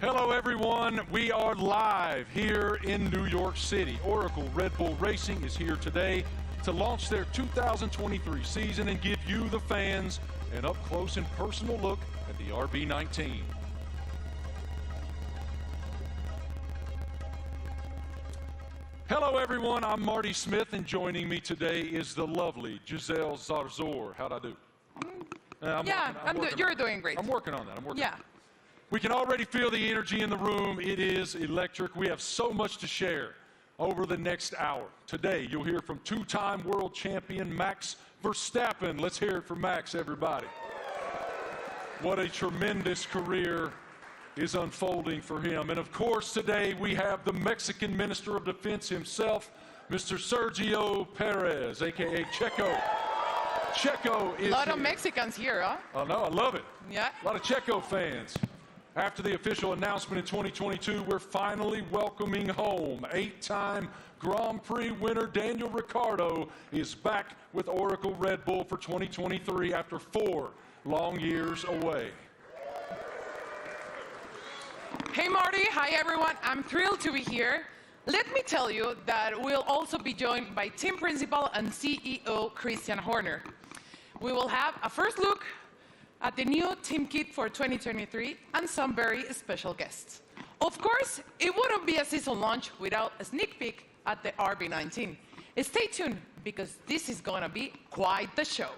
Hello everyone, we are live here in New York City. Oracle Red Bull Racing is here today to launch their 2023 season and give you, the fans, an up-close and personal look at the RB19. Hello everyone, I'm Marty Smith, and joining me today is the lovely Giselle Zarzor. How'd I do? You're doing great. I'm working on that. Yeah. We can already feel the energy in the room. It is electric. We have so much to share over the next hour. Today, you'll hear from two-time world champion Max Verstappen. Let's hear it for Max, everybody. What a tremendous career is unfolding for him. And of course, today we have the Mexican Minister of Defense himself, Mr. Sergio Perez, a.k.a. Checo. Checo is A lot of here. Mexicans here, huh? I know, I love it. Yeah. A lot of Checo fans. After the official announcement in 2022, we're finally welcoming home eight-time Grand Prix winner Daniel Ricciardo is back with Oracle Red Bull for 2023 after 4 long years away. Hey Marty, hi everyone. I'm thrilled to be here. Let me tell you that we'll also be joined by team principal and CEO Christian Horner. We will have a first look at the new team kit for 2023 and some very special guests. Of course, it wouldn't be a season launch without a sneak peek at the RB19. Stay tuned, because this is gonna be quite the show.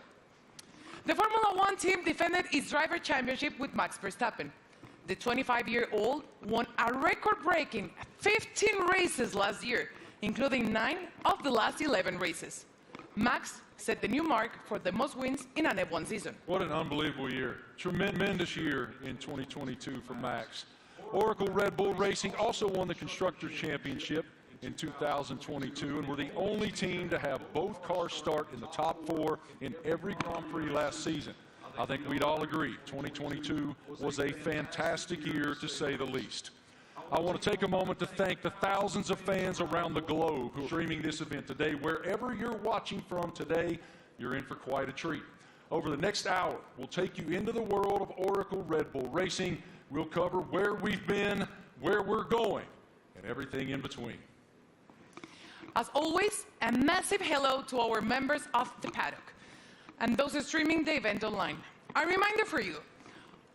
The Formula One team defended its driver championship with Max Verstappen. The 25-year-old won a record-breaking 15 races last year, including 9 of the last 11 races. Max set the new mark for the most wins in an F1 season. What an unbelievable year. Tremendous year in 2022 for Max. Oracle Red Bull Racing also won the Constructors' Championship in 2022 and were the only team to have both cars start in the top 4 in every Grand Prix last season. I think we'd all agree 2022 was a fantastic year, to say the least. I want to take a moment to thank the thousands of fans around the globe who are streaming this event today. Wherever you're watching from today, you're in for quite a treat. Over the next hour, we'll take you into the world of Oracle Red Bull Racing. We'll cover where we've been, where we're going, and everything in between. As always, a massive hello to our members of the paddock and those streaming the event online. A reminder for you,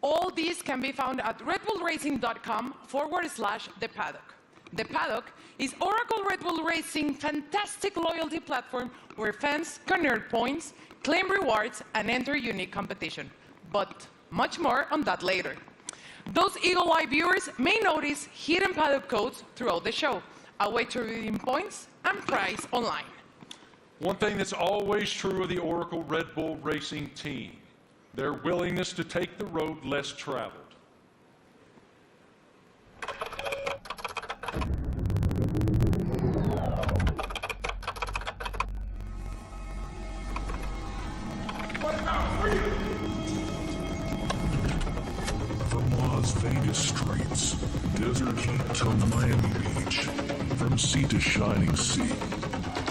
all these can be found at redbullracing.com/the paddock. The Paddock is Oracle Red Bull Racing's fantastic loyalty platform where fans can earn points, claim rewards, and enter unique competition. But much more on that later. Those Eagle Eye viewers may notice hidden paddock codes throughout the show, a way to redeem points and prize online. One thing that's always true of the Oracle Red Bull Racing team, their willingness to take the road less traveled. From Las Vegas streets, desert heat to Miami Beach, from sea to shining sea.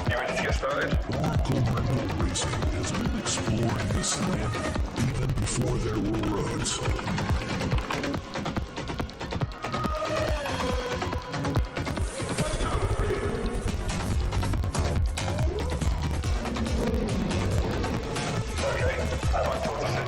You ready to get started? Oracle Red Bull Racing has been exploring this land even before there were roads. Okay, I'm on towards the city.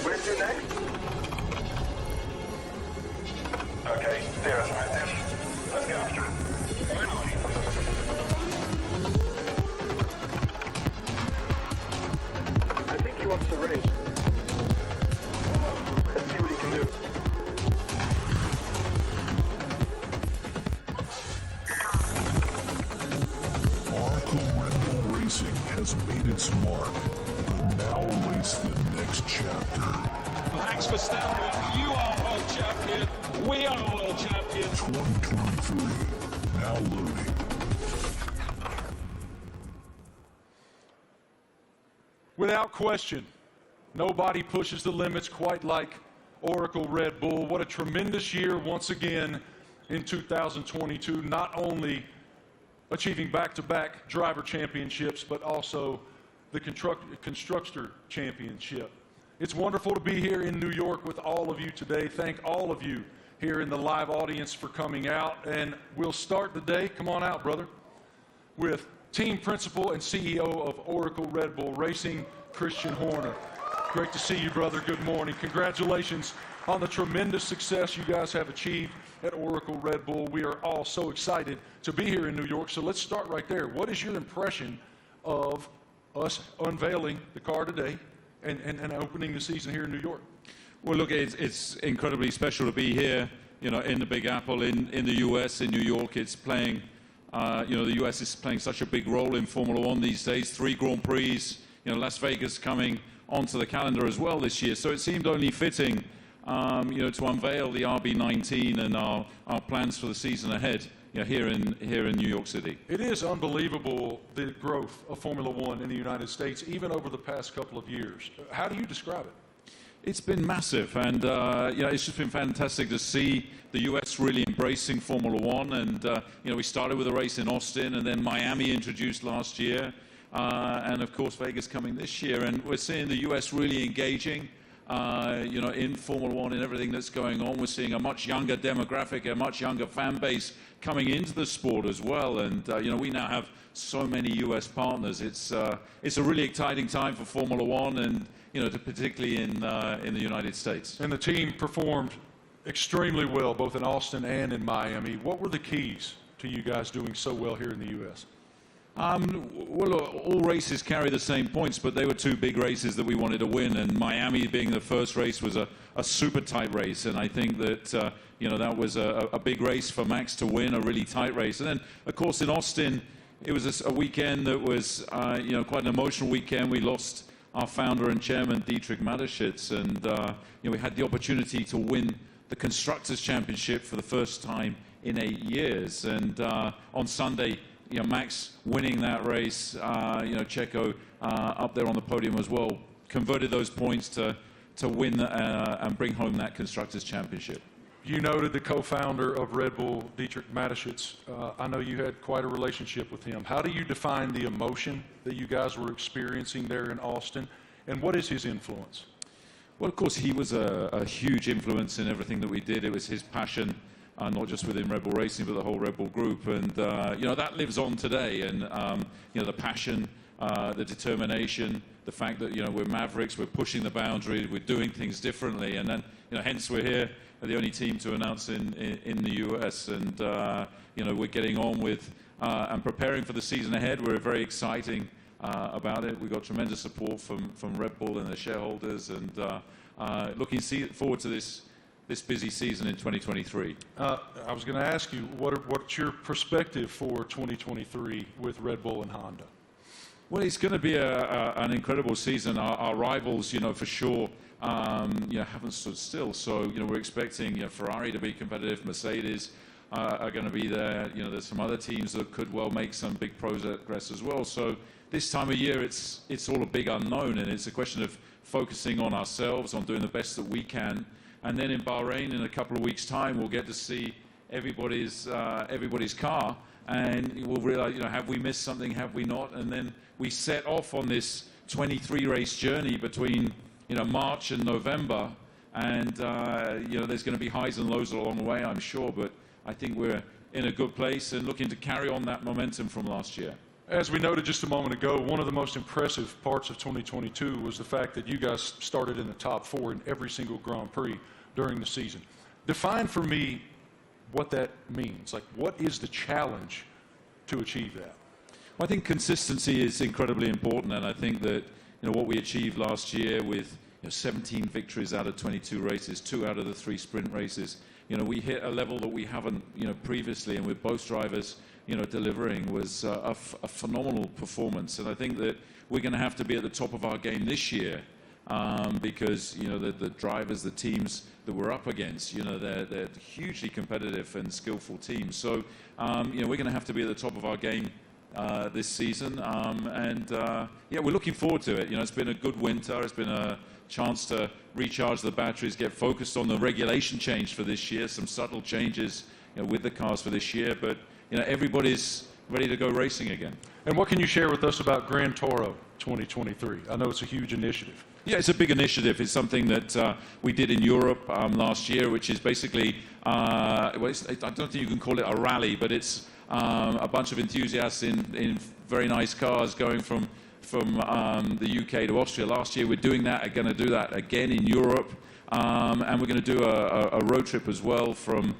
Where to next? Okay, there's right there. Let's go. Finally. I think he wants to race. Let's see what he can do. Oracle Red Bull Racing has made its mark, but now awaits the next chapter. Max Verstappen, you are world champion. We are world champion. 2023, now loading. Without question, Nobody pushes the limits quite like Oracle Red Bull. What a tremendous year once again in 2022, not only achieving back-to-back driver championships, but also the constructor championship. It's wonderful to be here in New York with all of you today. Thank all of you here in the live audience for coming out. And we'll start the day, come on out, brother, with team principal and CEO of Oracle Red Bull Racing, Christian Horner. Great to see you, brother. Good morning. Congratulations on the tremendous success you guys have achieved at Oracle Red Bull. We are all so excited to be here in New York. So let's start right there. What is your impression of us unveiling the car today and opening the season here in New York? Well, look, it's incredibly special to be here, you know, in the Big Apple, in the U.S., in New York. It's playing, you know, the U.S. is playing such a big role in Formula One these days. 3 Grand Prix, you know, Las Vegas coming onto the calendar as well this year. So it seemed only fitting, you know, to unveil the RB19 and our plans for the season ahead, you know, here in New York City. It is unbelievable, the growth of Formula One in the United States, even over the past couple of years. How do you describe it? It's been massive, and you know, it's just been fantastic to see the U.S. really embracing Formula One. And you know, we started with a race in Austin, and then Miami introduced last year, and of course Vegas coming this year. And we're seeing the U.S. really engaging, you know, in Formula One and everything that's going on. We're seeing a much younger demographic, a much younger fan base coming into the sport as well. And you know, we now have so many U.S. partners. It's a really exciting time for Formula One, and you know, particularly in the United States. And the team performed extremely well, both in Austin and in Miami. What were the keys to you guys doing so well here in the U.S.? Well, look, all races carry the same points, but they were 2 big races that we wanted to win. And Miami being the first race was a super tight race. And I think that, you know, that was a big race for Max to win, a really tight race. And then, of course, in Austin, it was a weekend that was, you know, quite an emotional weekend. We lost our founder and chairman, Dietrich Mateschitz, and you know, we had the opportunity to win the Constructors' Championship for the first time in 8 years. And on Sunday, you know, Max winning that race, you know, Checo up there on the podium as well, converted those points to win and bring home that Constructors' Championship. You noted the co-founder of Red Bull, Dietrich Mateschitz. I know you had quite a relationship with him. How do you define the emotion that you guys were experiencing there in Austin, and what is his influence? Well, of course, he was a huge influence in everything that we did. It was his passion, not just within Red Bull Racing, but the whole Red Bull group. And, you know, that lives on today. And, you know, the passion, the determination, the fact that, you know, we're Mavericks, we're pushing the boundary, we're doing things differently. And then, you know, hence we're here. We're the only team to announce in the US, and you know, we're getting on with and preparing for the season ahead. We're very exciting about it. We've got tremendous support from Red Bull and their shareholders, and looking forward to this busy season in 2023. I was going to ask you, what's your perspective for 2023 with Red Bull and Honda? Well, it's going to be an incredible season. Our rivals, you know, for sure, you know, haven't stood still. So, you know, we're expecting, you know, Ferrari to be competitive. Mercedes are going to be there. You know, there's some other teams that could well make some big progress as well. So this time of year, it's all a big unknown, and it's a question of focusing on ourselves, on doing the best that we can. And then in Bahrain, in a couple of weeks' time, we'll get to see everybody's car, and we'll realize, you know, have we missed something, have we not? And then we set off on this 23-race journey between, you know, March and November, and you know, there's going to be highs and lows along the way, I'm sure, but I think we're in a good place and looking to carry on that momentum from last year. As we noted just a moment ago, one of the most impressive parts of 2022 was the fact that you guys started in the top 4 in every single Grand Prix during the season. Define for me what that means. Like, what is the challenge to achieve that? Well, I think consistency is incredibly important, and I think that, you know, what we achieved last year with, you know, 17 victories out of 22 races, 2 out of the 3 sprint races, you know, we hit a level that we haven't, you know, previously, and with both drivers, you know, delivering was a phenomenal performance. And I think that we're going to have to be at the top of our game this year, because, you know, the drivers, the teams that we're up against, you know, they're hugely competitive and skillful teams. So, you know, we're going to have to be at the top of our game this season, yeah, we're looking forward to it. You know, it's been a good winter. It's been a chance to recharge the batteries, get focused on the regulation change for this year, some subtle changes, you know, with the cars for this year, but you know, everybody's ready to go racing again. And what can you share with us about Grand Toro 2023? I know it's a huge initiative. Yeah, it's a big initiative. It's something that we did in Europe last year, which is basically, I don't think you can call it a rally, but it's a bunch of enthusiasts in very nice cars going from the UK to Austria. Last year we're doing that, are going to do that again in Europe, and we're going to do a road trip as well from,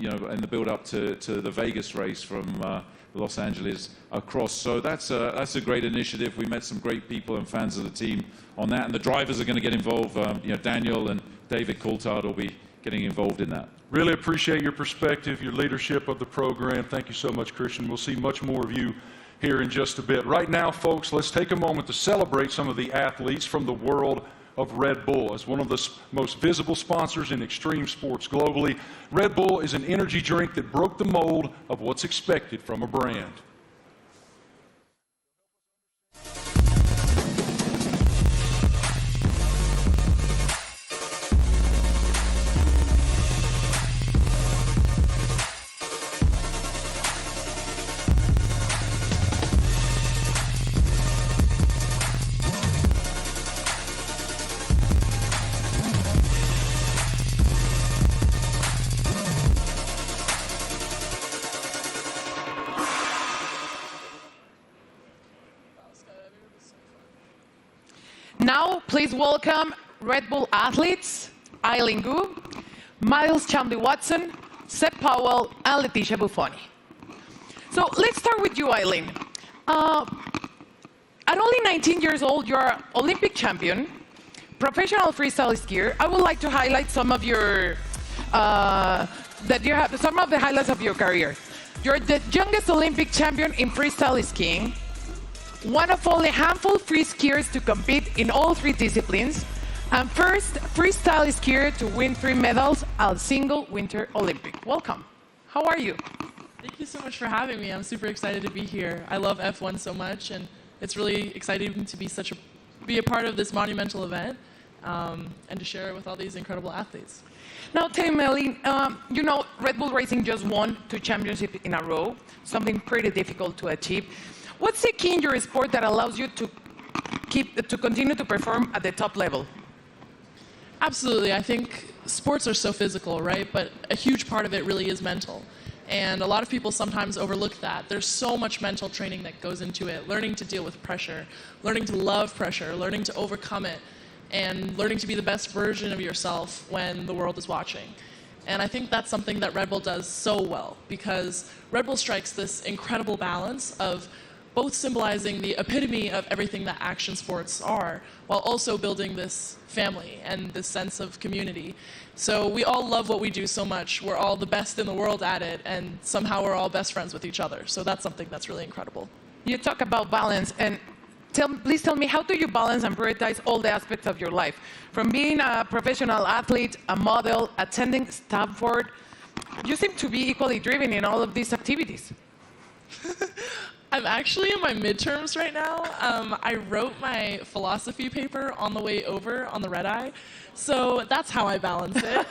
you know, in the build-up to the Vegas race from Los Angeles across. So that's a great initiative. We met some great people and fans of the team on that, and the drivers are going to get involved. You know, Daniel and David Coulthard will be getting involved in that. Really appreciate your perspective, your leadership of the program. Thank you so much, Christian. We'll see much more of you here in just a bit. Right now, folks, let's take a moment to celebrate some of the athletes from the world of Red Bull. As one of the most visible sponsors in extreme sports globally, Red Bull is an energy drink that broke the mold of what's expected from a brand. Now, please welcome Red Bull athletes, Eileen Gu, Miles Chamley-Watson, Seb Powell, and Leticia Buffoni. So let's start with you, Eileen. At only 19 years old, you're an Olympic champion, professional freestyle skier. I would like to highlight some of your some of the highlights of your career. You're the youngest Olympic champion in freestyle skiing, one of only a handful of free skiers to compete in all three disciplines, and first freestyle skier to win 3 medals at a single Winter Olympic. Welcome. How are you? Thank you so much for having me. I'm super excited to be here. I love F1 so much, and it's really exciting to be a part of this monumental event and to share it with all these incredible athletes. Now, tell me, Eileen, you know, Red Bull Racing just won 2 championships in a row, something pretty difficult to achieve. What's the key in your sport that allows you to continue to perform at the top level? Absolutely. I think sports are so physical, right? But a huge part of it really is mental. And a lot of people sometimes overlook that. There's so much mental training that goes into it, learning to deal with pressure, learning to love pressure, learning to overcome it, and learning to be the best version of yourself when the world is watching. And I think that's something that Red Bull does so well, because Red Bull strikes this incredible balance of both symbolizing the epitome of everything that action sports are, while also building this family and this sense of community. So we all love what we do so much. We're all the best in the world at it, and somehow we're all best friends with each other. So that's something that's really incredible. You talk about balance, and please tell me, how do you balance and prioritize all the aspects of your life? From being a professional athlete, a model, attending Stanford, you seem to be equally driven in all of these activities. I'm actually in my midterms right now. I wrote my philosophy paper on the way over on the red eye, so that's how I balance it.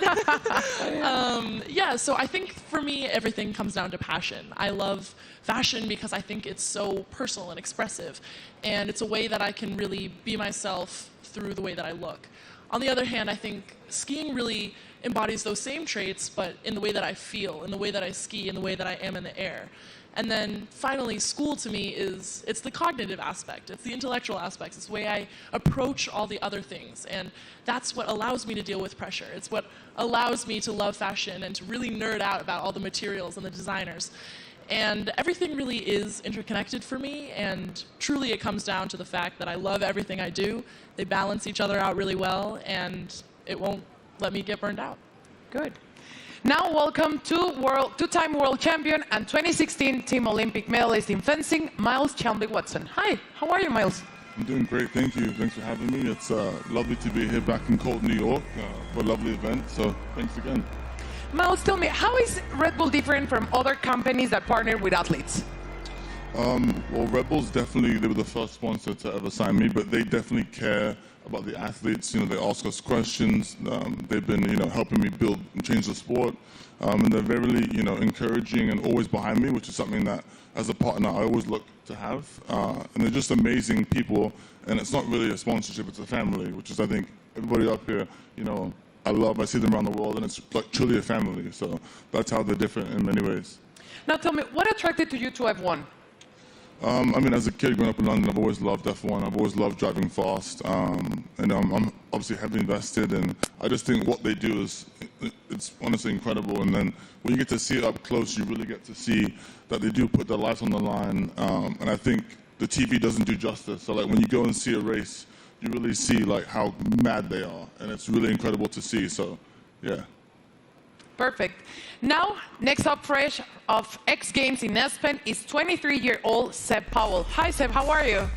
Yeah, so I think for me, everything comes down to passion. I love fashion because I think it's so personal and expressive, and it's a way that I can really be myself through the way that I look. On the other hand, I think skiing really embodies those same traits, but in the way that I feel, in the way that I ski, in the way that I am in the air. And then finally, school to me it's the cognitive aspect, it's the intellectual aspects, it's the way I approach all the other things. And that's what allows me to deal with pressure. It's what allows me to love fashion and to really nerd out about all the materials and the designers. And everything really is interconnected for me, and truly it comes down to the fact that I love everything I do. They balance each other out really well, and it won't let me get burned out. Good. Now, welcome to two-time world champion and 2016 Team Olympic medalist in fencing, Miles Chamley-Watson. Hi, how are you, Miles? I'm doing great, thank you. Thanks for having me. It's lovely to be here back in Colton, New York for a lovely event, so thanks again. Miles, tell me, how is Red Bull different from other companies that partner with athletes? Well, Red Bull's definitely, they were the first sponsor to ever sign me, but they definitely care about the athletes. You know, they ask us questions. They've been, you know, helping me build and change the sport. And they're very, you know, encouraging and always behind me, which is something that, as a partner, I always look to have. And they're just amazing people. And it's not really a sponsorship, it's a family, which is, I think, everybody up here, you know, I see them around the world, and it's like truly a family. So that's how they're different in many ways. Now tell me, what attracted you to F1? I mean, as a kid growing up in London, I've always loved F1. I've always loved driving fast. And I'm obviously heavily invested, and I just think what they do is, it's honestly incredible. And then when you get to see it up close, you really get to see that they do put their lives on the line. And I think the TV doesn't do justice. So like when you go and see a race, you really see like how mad they are. And it's really incredible to see, so yeah. Perfect. Now, next up fresh of X Games in Aspen is 23-year-old Seb Powell. Hi Seb, how are you?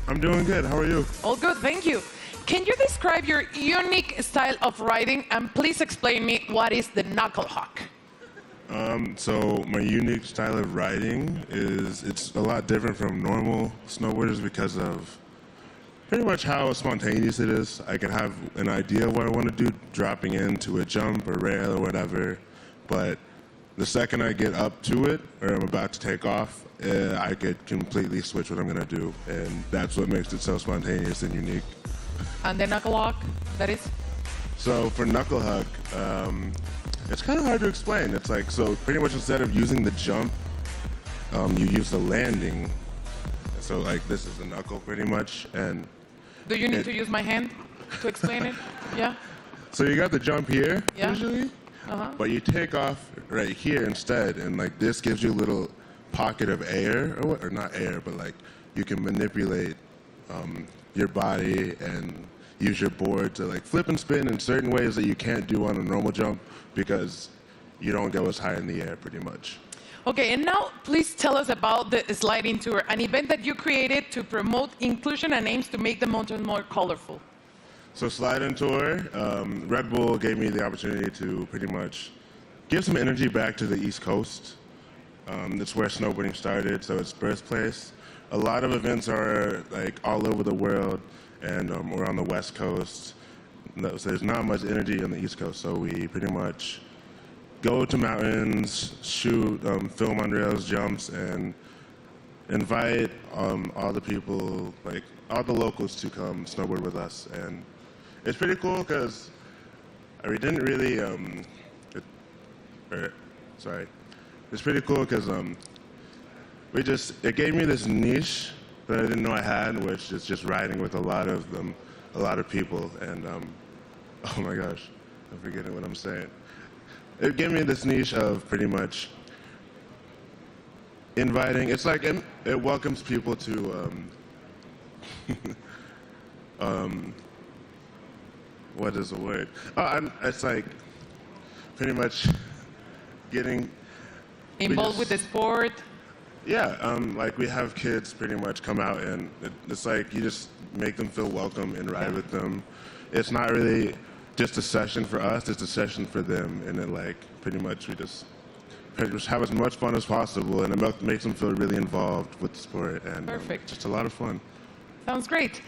I'm doing good, how are you? All good, thank you. Can you describe your unique style of riding, and please explain me what is the knuckle hawk? So my unique style of riding is, it's a lot different from normal snowboarders because of pretty much how spontaneous it is. I can have an idea of what I want to do, dropping into a jump or rail or whatever, but the second I get up to it, or I'm about to take off, I could completely switch what I'm going to do, and that's what makes it so spontaneous and unique. And the knuckle hawk, that is? So for knuckle hug, it's kind of hard to explain. It's like, so pretty much instead of using the jump, you use the landing. So like this is the knuckle pretty much, and do you need to use my hand to explain it? Yeah? So you got the jump here, yeah. Usually, but you take off right here instead, and like this gives you a little pocket of air, or not air, but like you can manipulate your body and use your board to like flip and spin in certain ways that you can't do on a normal jump because you don't go as high in the air pretty much. Okay, and now please tell us about the sliding tour, an event that you created to promote inclusion and aims to make the mountain more colorful. So sliding tour, Red Bull gave me the opportunity to pretty much give some energy back to the East Coast. That's where snowboarding started, so it's birthplace. A lot of events are like all over the world, and we're on the West Coast. So there's not much energy on the East Coast, so we pretty much go to mountains, shoot, film on rails, jumps, and invite all the people, like all the locals to come snowboard with us. And it's pretty cool because we didn't really, it's pretty cool because it gave me this niche that I didn't know I had, which is just riding with a lot of people. And oh my gosh, I'm forgetting what I'm saying. It gave me this niche of pretty much inviting. It's like it welcomes people to what is the word? It's like pretty much getting involved with the sport. Yeah, like we have kids pretty much come out, and it's like you just make them feel welcome and ride with them. It's not really just a session for us, it's a session for them, and then like pretty much we just have as much fun as possible, and it makes them feel really involved with the sport, and perfect. Just a lot of fun. Sounds great.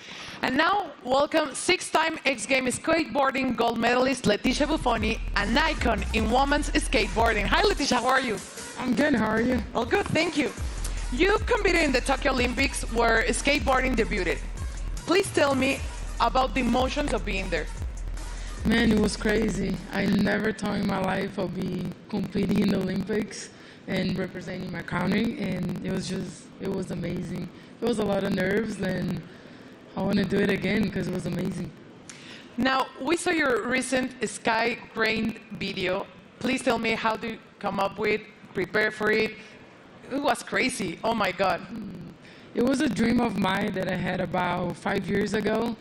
And now, welcome six-time X Games skateboarding gold medalist Leticia Buffoni, an icon in women's skateboarding. Hi Leticia, how are you? I'm good, how are you? All good, thank you. You competed in the Tokyo Olympics where skateboarding debuted. Please tell me about the emotions of being there. Man, it was crazy. I never thought in my life I'd be competing in the Olympics and representing my country, and it was amazing. It was a lot of nerves, and I want to do it again because it was amazing. Now, we saw your recent Sky Grain video. Please tell me how do you come up with, prepare for it? It was crazy, oh my God. It was a dream of mine that I had about 5 years ago,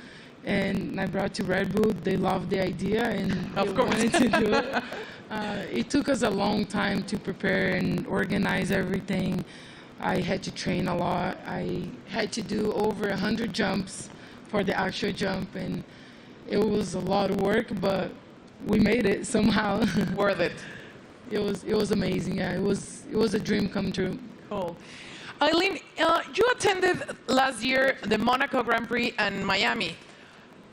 and I brought to Red Bull. They loved the idea, and they wanted to do it. It took us a long time to prepare and organize everything. I had to train a lot. I had to do over 100 jumps for the actual jump, and it was a lot of work, but we made it somehow. Worth it. It was amazing. Yeah, it was a dream come true. Cool. Eileen, you attended last year the Monaco Grand Prix and Miami.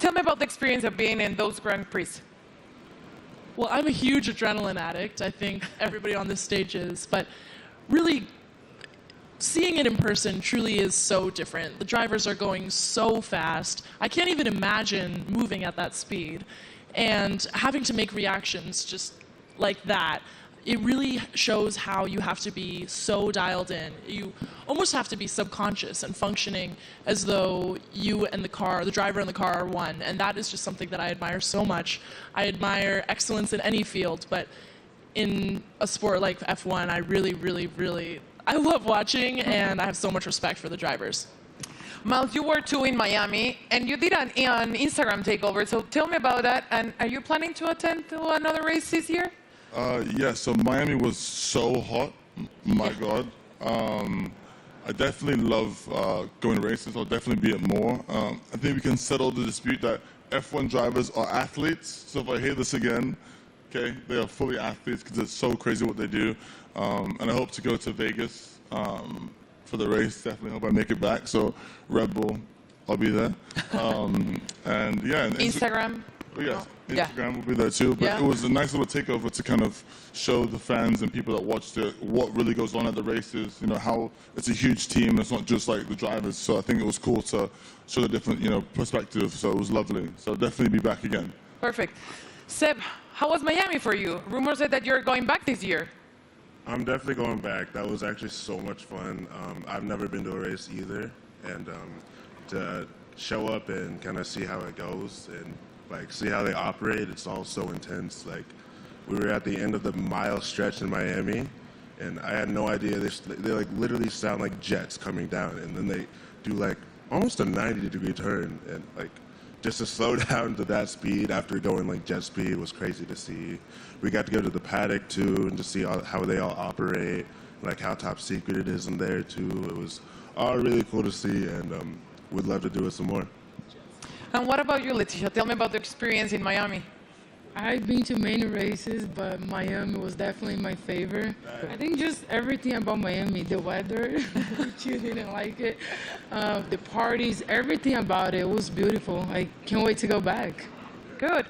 Tell me about the experience of being in those Grand Prix. Well, I'm a huge adrenaline addict. I think everybody on this stage is. But really, seeing it in person truly is so different. The drivers are going so fast. I can't even imagine moving at that speed. And having to make reactions just like that, it really shows how you have to be so dialed in. You almost have to be subconscious and functioning as though you and the driver and the car are one. And that is just something that I admire so much. I admire excellence in any field, but in a sport like F1, I really, I love watching, and I have so much respect for the drivers. Miles, you were too in Miami, and you did an Instagram takeover, so tell me about that. And are you planning to attend to another race this year? Yeah, so Miami was so hot. My God. I definitely love going races. I'll definitely be at more. I think we can settle the dispute that F1 drivers are athletes. So if I hear this again, okay, they are fully athletes because it's so crazy what they do. And I hope to go to Vegas for the race. Definitely hope I make it back. So Red Bull, I'll be there. And yeah. And Instagram? Yes. Instagram will be there too, but it was a nice little takeover to kind of show the fans and people that watched it what really goes on at the races, you know, how it's a huge team, it's not just like the drivers, so I think it was cool to show the different, you know, perspective, so it was lovely. So definitely be back again. Perfect. Seb, how was Miami for you? Rumors said that you're going back this year. I'm definitely going back. That was actually so much fun. I've never been to a race either, and to show up and kind of see how it goes and like see how they operate, it's all so intense. Like we were at the end of the mile stretch in Miami, and I had no idea they like literally sound like jets coming down, and then they do like almost a 90-degree turn, and like just to slow down to that speed after going like jet speed was crazy to see. We got to go to the paddock too and to see how they all operate, like how top secret it is in there too. It was all really cool to see, and we'd love to do it some more. And what about you, Leticia? Tell me about the experience in Miami. I've been to many races, but Miami was definitely my favorite. I think just everything about Miami, the weather, which you didn't like it, the parties, everything about it was beautiful. I can't wait to go back. Good.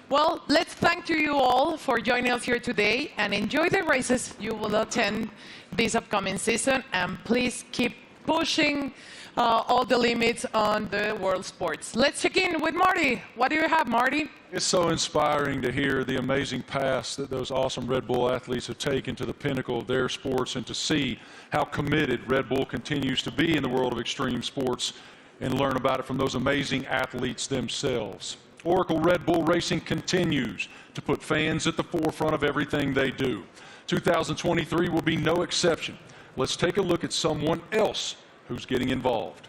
Well, let's thank you all for joining us here today and enjoy the races you will attend this upcoming season. And please keep pushing all the limits on the world sports. Let's check in with Marty. What do you have, Marty? It's so inspiring to hear the amazing paths that those awesome Red Bull athletes have taken to the pinnacle of their sports, and to see how committed Red Bull continues to be in the world of extreme sports and learn about it from those amazing athletes themselves. Oracle Red Bull Racing continues to put fans at the forefront of everything they do. 2023 will be no exception. Let's take a look at someone else who's getting involved.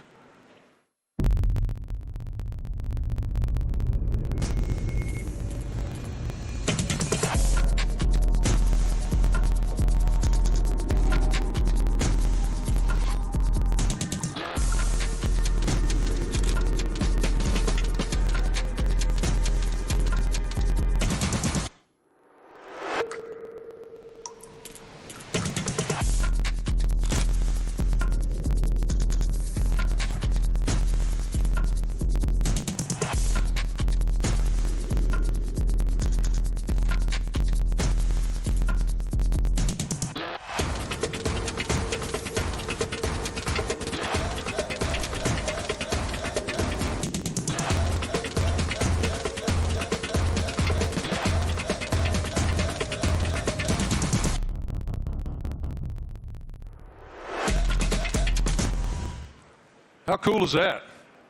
How cool is that?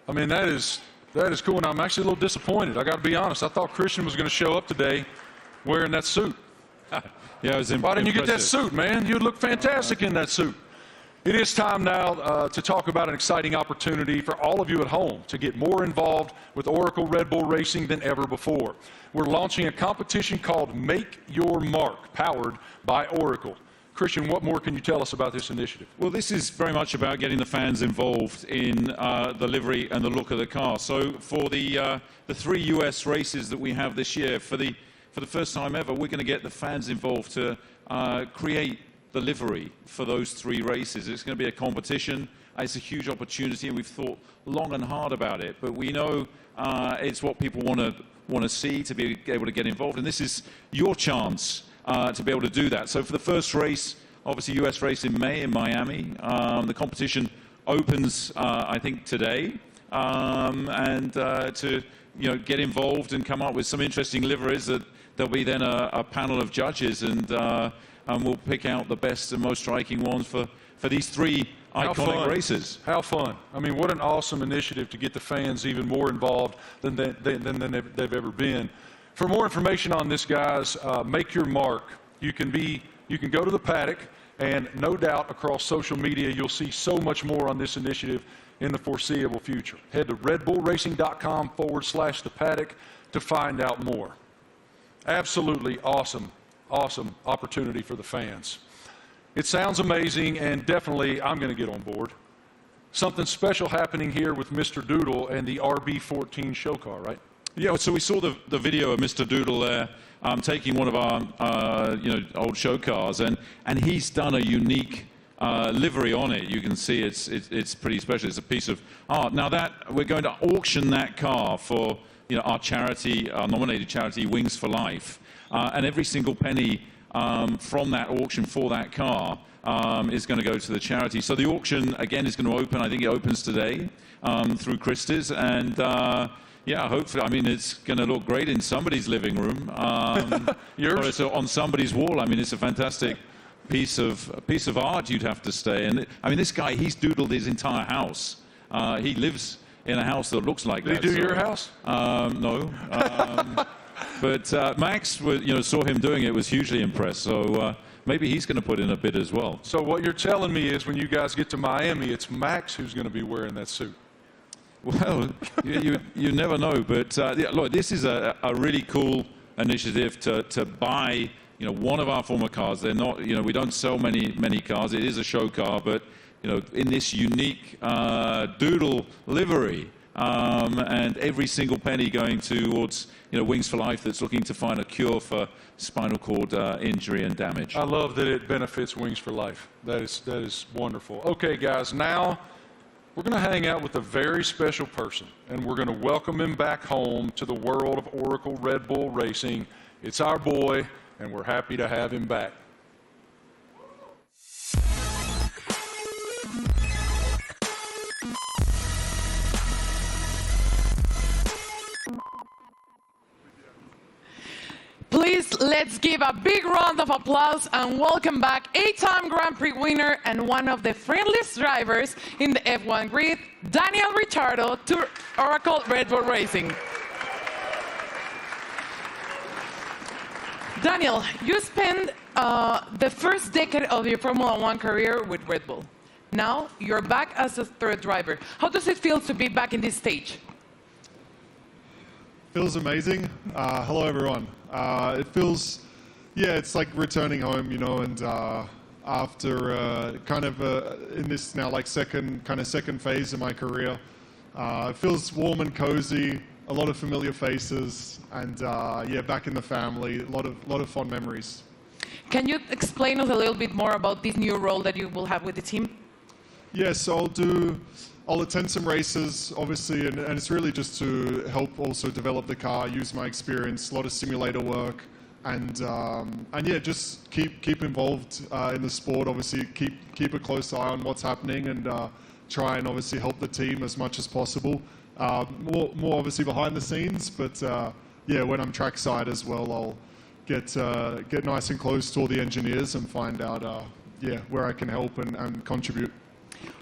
I mean, that is cool, and I'm actually a little disappointed. I got to be honest. I thought Christian was going to show up today wearing that suit. Yeah, it was Why didn't you get that suit, man? You'd look fantastic in that suit. It is time now to talk about an exciting opportunity for all of you at home to get more involved with Oracle Red Bull Racing than ever before. We're launching a competition called Make Your Mark, powered by Oracle. Christian, what more can you tell us about this initiative? Well, this is very much about getting the fans involved in the livery and the look of the car. So for the 3 US races that we have this year, for the first time ever, we're going to get the fans involved to create the livery for those 3 races. It's going to be a competition. It's a huge opportunity, and we've thought long and hard about it. But we know it's what people want to see, to be able to get involved. And this is your chance to be able to do that. So for the first race, obviously US race in May in Miami, the competition opens, I think, today. And to get involved and come up with some interesting liveries, that there'll be then a panel of judges, and we'll pick out the best and most striking ones for these 3 iconic races. How fun. I mean, what an awesome initiative to get the fans even more involved than they've ever been. For more information on this, guys, make your mark. You can go to the paddock, and no doubt across social media you'll see so much more on this initiative in the foreseeable future. Head to redbullracing.com/the paddock to find out more. Absolutely awesome opportunity for the fans. It sounds amazing, and definitely I'm going to get on board. Something special happening here with Mr. Doodle and the RB14 show car, right? Yeah, so we saw the video of Mr. Doodle there taking one of our old show cars, and he's done a unique livery on it. You can see it's pretty special. It's a piece of art. Now that we're going to auction that car for our charity, our nominated charity, Wings for Life, and every single penny from that auction for that car is going to go to the charity. So the auction again is going to open. I think it opens today through Christie's, and yeah, hopefully. I mean, it's going to look great in somebody's living room. Yours? Or it's on somebody's wall. I mean, it's a fantastic piece of art. You'd have to say. And I mean, this guy, he's doodled his entire house. He lives in a house that looks like that. Did he do your house? No. But Max, saw him doing it, was hugely impressed. So maybe he's going to put in a bid as well. So what you're telling me is, when you guys get to Miami, it's Max who's going to be wearing that suit. Well, you never know. But yeah, look, this is a really cool initiative to buy one of our former cars. They're not, we don't sell many cars. It is a show car, but in this unique doodle livery, and every single penny going towards Wings for Life, that's looking to find a cure for spinal cord injury and damage. I love that it benefits Wings for Life. That is wonderful. Okay, guys, now we're going to hang out with a very special person, and we're going to welcome him back home to the world of Oracle Red Bull Racing. It's our boy, and we're happy to have him back. Please, let's give a big round of applause and welcome back 8-time Grand Prix winner and one of the friendliest drivers in the F1 grid, Daniel Ricciardo, to Oracle Red Bull Racing. Daniel, you spent the first decade of your Formula One career with Red Bull. Now you're back as a third driver. How does it feel to be back in this stage? Feels amazing. Hello, everyone. It feels, yeah, it's like returning home, and after in this now second phase of my career, it feels warm and cozy, a lot of familiar faces, and yeah, back in the family, a lot of fond memories. Can you explain us a little bit more about this new role that you will have with the team? Yes, I'll attend some races, obviously, and it's really just to help also develop the car, use my experience, a lot of simulator work, and yeah, just keep involved in the sport. Obviously, keep a close eye on what's happening, and try and obviously help the team as much as possible. More obviously behind the scenes, but yeah, when I'm trackside as well, I'll get nice and close to all the engineers and find out yeah, where I can help and contribute.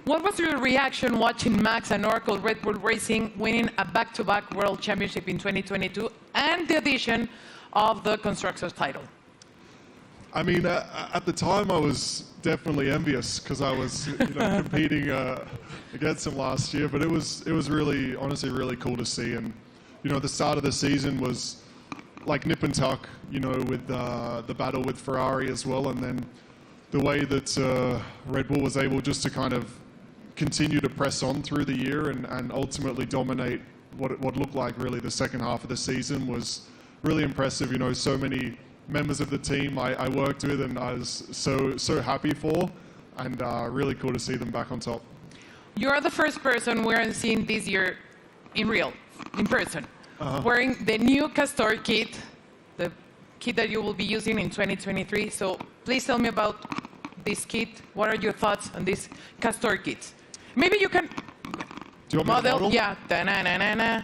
What was your reaction watching Max and Oracle Red Bull Racing winning a back-to-back World Championship in 2022 and the addition of the Constructors title? I mean, at the time I was definitely envious because I was competing against them last year, but it was really, honestly, really cool to see. And the start of the season was like nip and tuck, with the battle with Ferrari as well, and then the way that Red Bull was able just to kind of continue to press on through the year and ultimately dominate what looked like really the second half of the season was really impressive. So many members of the team I worked with and I was so happy for, and really cool to see them back on top. You're the first person we're seeing this year in person, wearing the new Castor kit, the kit that you will be using in 2023. So please tell me about this kit. What are your thoughts on this Castor kit? Maybe you can Do you want me to model? Yeah. Da-na-na-na-na.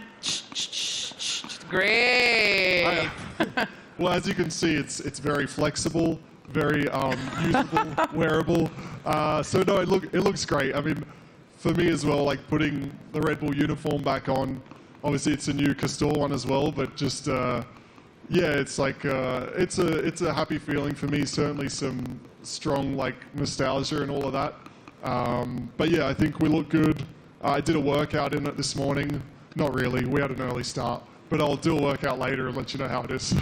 Great. Well, as you can see, it's very flexible, very usable, wearable. So no, it looks great. I mean, for me as well, like putting the Red Bull uniform back on. Obviously, it's a new Castor one as well, but just yeah, it's like it's a happy feeling for me. Certainly, some strong like nostalgia and all of that. But yeah, I think we look good. I did a workout in it this morning. Not really. We had an early start, but I'll do a workout later and let you know how it is.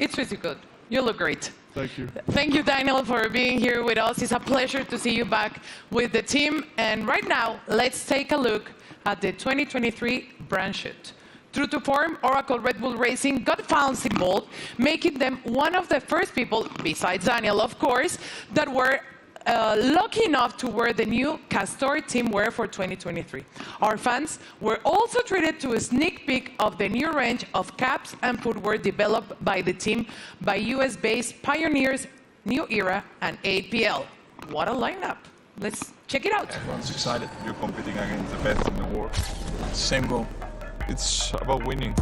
It's really good. You look great. Thank you. Thank you, Daniel, for being here with us. It's a pleasure to see you back with the team. And right now, let's take a look at the 2023 brand shoot. True to form, Oracle Red Bull Racing got fans involved, making them one of the first people, besides Daniel, of course, that were lucky enough to wear the new Castor team wear for 2023. Our fans were also treated to a sneak peek of the new range of caps and footwear developed by the team by US-based pioneers New Era and APL. What a lineup. Let's check it out. Everyone's excited. You're competing against the best in the world. Same goal. It's about winning.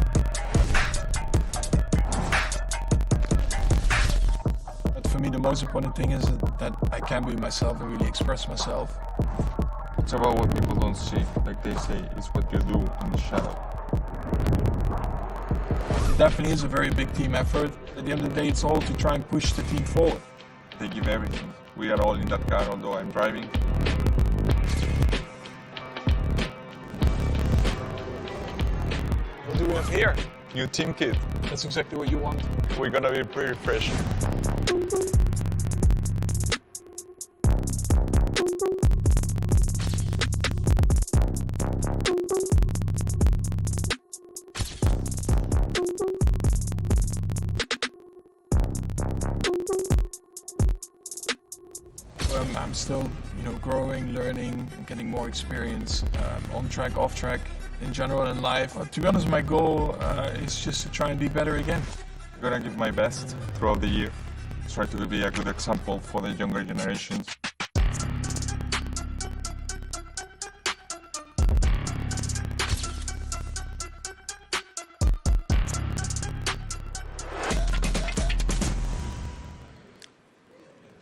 For me, the most important thing is that I can be myself and really express myself. It's about what people don't see. Like they say, it's what you do in the shadow. It definitely is a very big team effort. At the end of the day, it's all to try and push the team forward. They give everything. We are all in that car, although I'm driving. What do we have here? New team kit. That's exactly what you want. We're gonna be pretty fresh. I'm still, growing, learning, and getting more experience on track, off track, in general in life. To be honest, my goal is just to try and be better again. I'm gonna give my best throughout the year. Try to be a good example for the younger generations.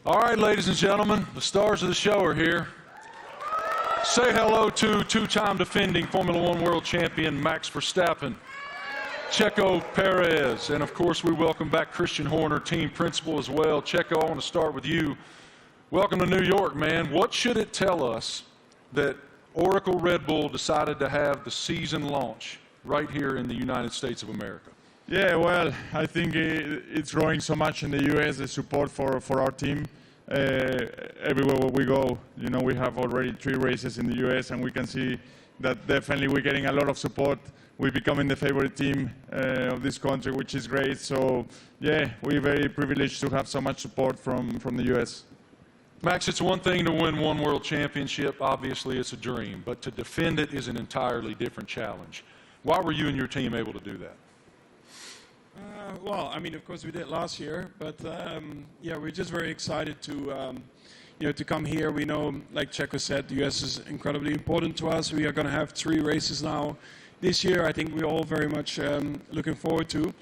All right, ladies and gentlemen, the stars of the show are here. Say hello to two-time defending Formula One world champion Max Verstappen, Checo Perez, and of course we welcome back Christian Horner, team principal as well. Checo, I want to start with you. Welcome to New York, man. What should it tell us that Oracle Red Bull decided to have the season launch right here in the United States of America? Yeah, well, I think it's growing so much in the U.S., the support for our team. Everywhere where we go, we have already 3 races in the U.S. and we can see that definitely we're getting a lot of support. We're becoming the favorite team of this country, which is great. So, yeah, we're very privileged to have so much support from the U.S. Max, it's one thing to win one world championship. Obviously, it's a dream. But to defend it is an entirely different challenge. Why were you and your team able to do that? Well, I mean, of course we did last year, but yeah, we're just very excited to, to come here. We know, like Checo said, the US is incredibly important to us. We are going to have 3 races now this year. I think we're all very much looking forward to,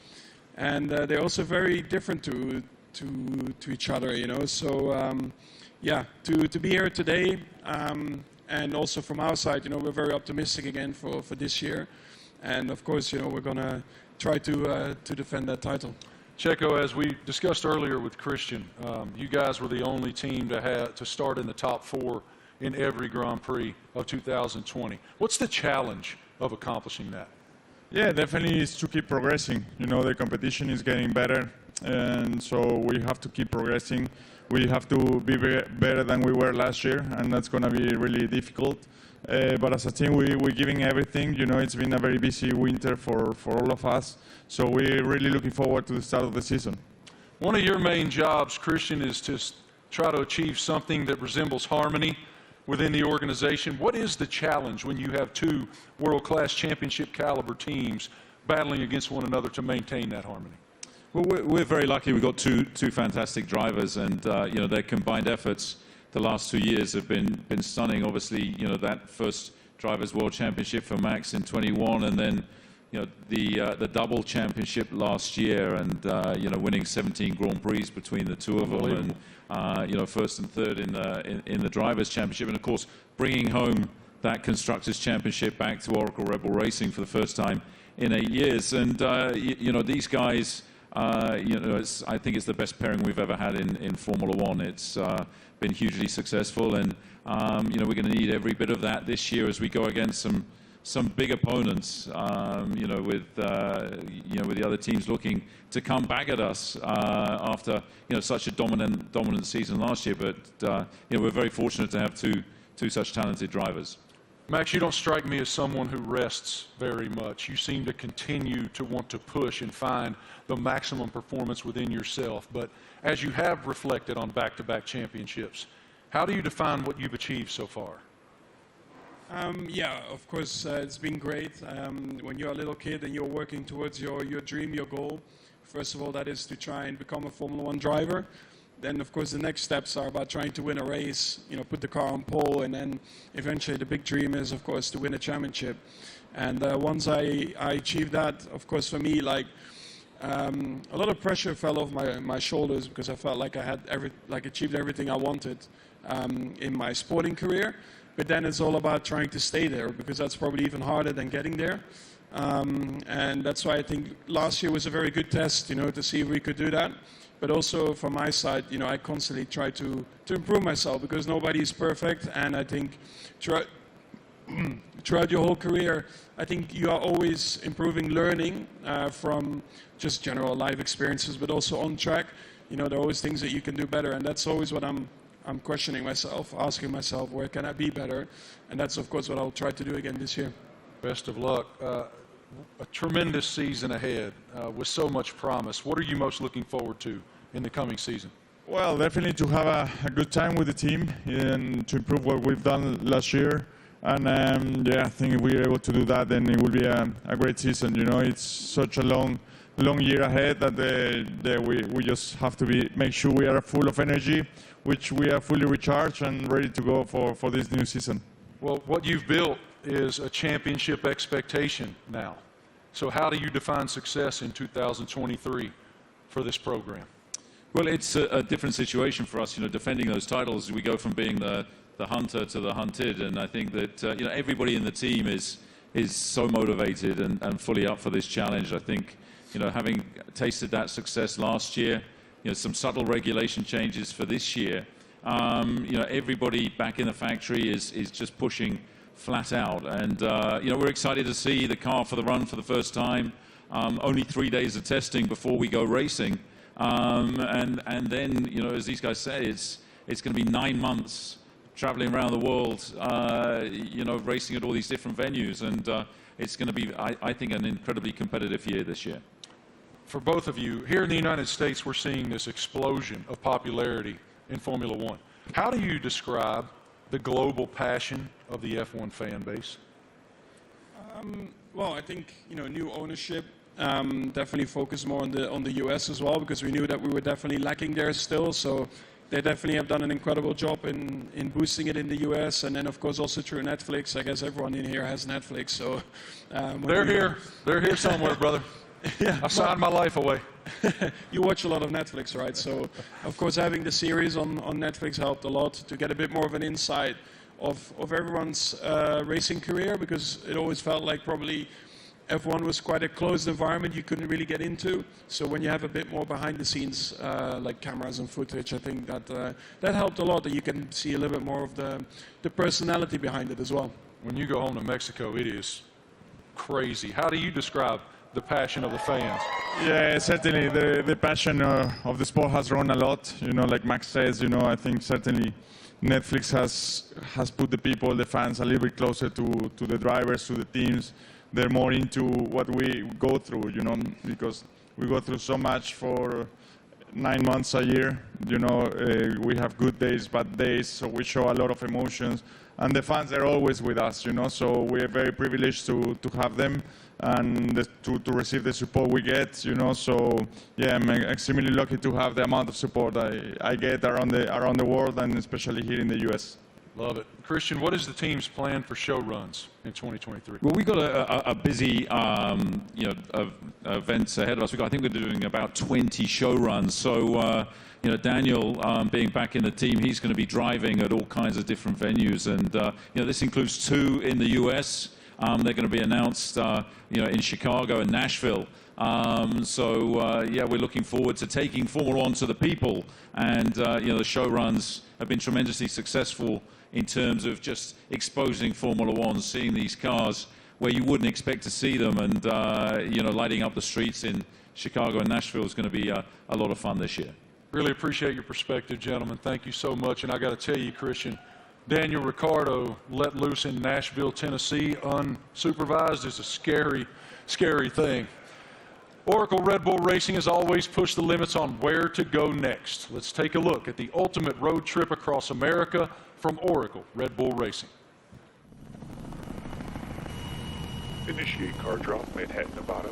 and they're also very different to each other, So, yeah, to be here today, and also from our side, we're very optimistic again for this year, and of course, we're going to try to defend that title. Checo, as we discussed earlier with Christian, you guys were the only team to start in the top 4 in every Grand Prix of 2020. What's the challenge of accomplishing that? Yeah, definitely is to keep progressing. The competition is getting better, and so we have to keep progressing. We have to be better than we were last year, and that's going to be really difficult. But as a team, we're giving everything. It's been a very busy winter for all of us. So we're really looking forward to the start of the season. One of your main jobs, Christian, is to try to achieve something that resembles harmony within the organization. What is the challenge when you have two world-class championship caliber teams battling against one another to maintain that harmony? Well, we're very lucky. We've got two fantastic drivers, and you know, their combined efforts the last 2 years have been stunning. Obviously, you know, that first Drivers' World Championship for Max in 21, and then you know, the double championship last year, and you know, winning 17 Grand Prix between the two of them, and you know, first and third in the Drivers' Championship, and of course bringing home that Constructors' Championship back to Oracle Red Bull Racing for the first time in 8 years. And you know, these guys, you know, I think it's the best pairing we've ever had in Formula One. It's been hugely successful, and you know, we're going to need every bit of that this year as we go against some big opponents. You know, with the other teams looking to come back at us after, you know, such a dominant season last year. But you know, we're very fortunate to have two such talented drivers. Max, you don't strike me as someone who rests very much. You seem to continue to want to push and find the maximum performance within yourself. But as you have reflected on back-to-back championships, how do you define what you've achieved so far? Yeah, of course, it's been great. When you're a little kid and you're working towards your dream, your goal, first of all, that is to try and become a Formula One driver. Then, of course, the next steps are about trying to win a race, you know, put the car on pole, and then eventually the big dream is, of course, to win a championship. And once I achieved that, of course, for me, like, a lot of pressure fell off my shoulders, because I felt like I had achieved everything I wanted in my sporting career. But then it's all about trying to stay there, because that's probably even harder than getting there. And that's why I think last year was a very good test, you know, to see if we could do that. But also from my side, you know, I constantly try to improve myself, because nobody is perfect. And I think throughout your whole career, I think you are always improving, learning from just general life experiences, but also on track. You know, there are always things that you can do better, and that's always what I'm questioning myself, asking myself, where can I be better? And that's, of course, what I'll try to do again this year. Best of luck. A tremendous season ahead with so much promise. What are you most looking forward to in the coming season? Well, definitely to have a good time with the team and to improve what we've done last year. And yeah, I think if we're able to do that, then it will be a great season. You know, it's such a long year ahead that we just have to make sure we are full of energy, which we are fully recharged and ready to go for this new season. Well, what you've built is a championship expectation now. So how do you define success in 2023 for this program? Well, it's a different situation for us, you know, defending those titles. We go from being the hunter to the hunted, and I think that you know, everybody in the team is so motivated and fully up for this challenge. I think, you know, having tasted that success last year, you know, some subtle regulation changes for this year, you know, everybody back in the factory is just pushing flat out, and you know, we're excited to see the car for the run for the first time. Only 3 days of testing before we go racing, and then, you know, as these guys say, it's going to be 9 months traveling around the world, you know, racing at all these different venues, and it's going to be, I think, an incredibly competitive year this year. For both of you, here in the United States, we're seeing this explosion of popularity in Formula One. How do you describe the global passion of the F1 fan base? Well, I think, you know, new ownership definitely focused more on the US as well, because we knew that we were definitely lacking there still. So they definitely have done an incredible job in boosting it in the US, and then of course also through Netflix. I guess everyone in here has Netflix, so they're here somewhere, brother. Yeah, I signed my life away. You watch a lot of Netflix, right? So, of course, having the series on Netflix helped a lot to get a bit more of an insight of everyone's racing career, because it always felt like probably F1 was quite a closed environment you couldn't really get into. So when you have a bit more behind the scenes, like cameras and footage, I think that helped a lot, that you can see a little bit more of the personality behind it as well. When you go home to Mexico, it is crazy. How do you describe the passion of the fans? Yeah, certainly the passion of the sport has grown a lot. You know, like Max says, you know, I think certainly Netflix has put the people, the fans, a little bit closer to the drivers, to the teams. They're more into what we go through, you know, because we go through so much for 9 months a year. You know, we have good days, bad days, so we show a lot of emotions. And the fans are always with us, you know, so we are very privileged to have them and to receive the support we get, you know. So, yeah, I'm extremely lucky to have the amount of support I get around the world and especially here in the U.S. Love it. Christian, what is the team's plan for show runs in 2023? Well, we've got a busy, events ahead of us. I think we're doing about 20 show runs. So, Daniel, being back in the team, he's going to be driving at all kinds of different venues. And, this includes 2 in the U.S. They're going to be announced, in Chicago and Nashville. We're looking forward to taking Formula One to the people. And, the show runs have been tremendously successful in terms of just exposing Formula One, seeing these cars where you wouldn't expect to see them, and lighting up the streets in Chicago and Nashville is going to be a lot of fun this year. Really appreciate your perspective, gentlemen. Thank you so much. And I got to tell you, Christian, Daniel Ricciardo let loose in Nashville, Tennessee, unsupervised is a scary, scary thing. Oracle Red Bull Racing has always pushed the limits on where to go next. Let's take a look at the ultimate road trip across America from Oracle Red Bull Racing. Initiate car drop, Manhattan, Nevada.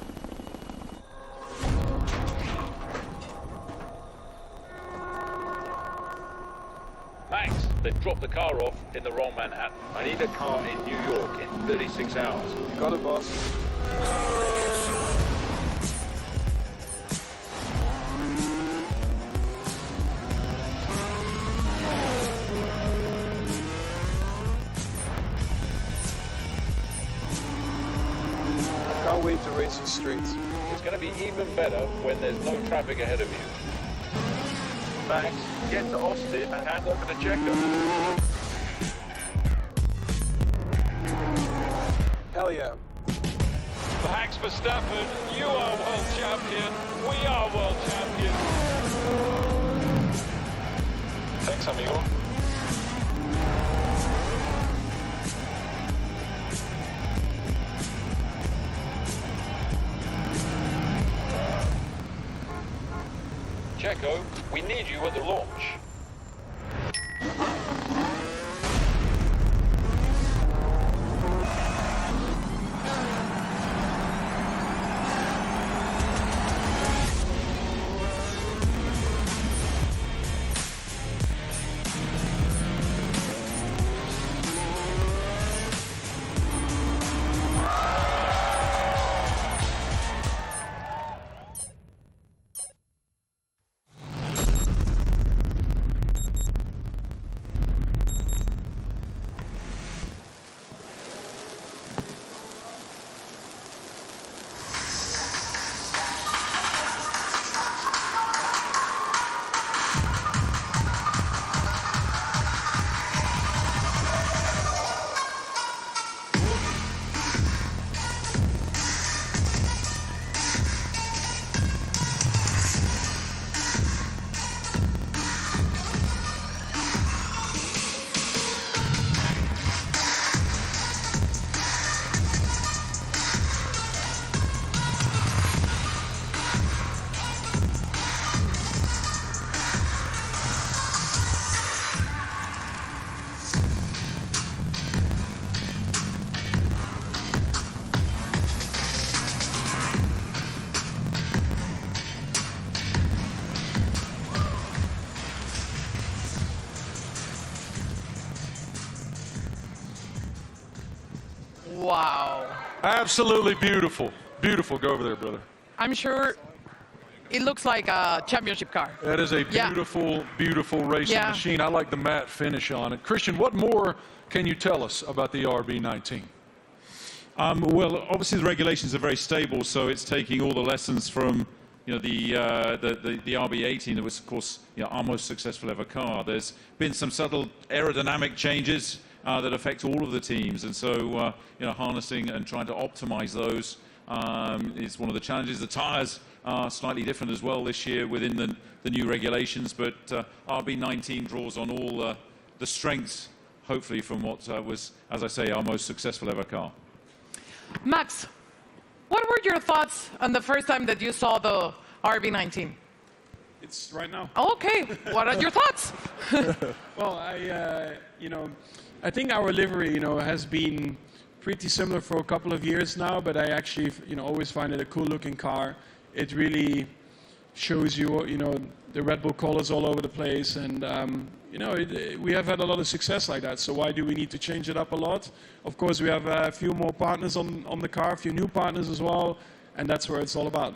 Max, they've dropped the car off in the wrong Manhattan. I need a car in New York in 36 hours. Got it, boss. Can't wait to race the streets. It's going to be even better when there's no traffic ahead of you. Max, get to Austin and hand over the checker. Hell yeah. Max Verstappen, you are world champion. We are world champion. Thanks, amigo. Checo, we need you at the launch. Wow. Absolutely beautiful. Beautiful. Go over there, brother. I'm sure it looks like a championship car. That is a beautiful, beautiful racing machine. I like the matte finish on it. Christian, what more can you tell us about the RB19? Well, obviously the regulations are very stable, so it's taking all the lessons from the RB18. That was, of course, our most successful ever car. There's been some subtle aerodynamic changes that affect all of the teams, and so harnessing and trying to optimize those is one of the challenges. The tires are slightly different as well this year within the new regulations, but RB19 draws on all the strengths, hopefully, from what was, as I say, our most successful ever car. Max, what were your thoughts on the first time that you saw the RB19? It's right now. Okay, what are your thoughts? Well, I think our livery, has been pretty similar for a couple of years now, but I actually, always find it a cool-looking car. It really shows you, the Red Bull colors all over the place, and we have had a lot of success like that. So why do we need to change it up a lot? Of course, we have a few more partners on the car, a few new partners as well, and that's where it's all about.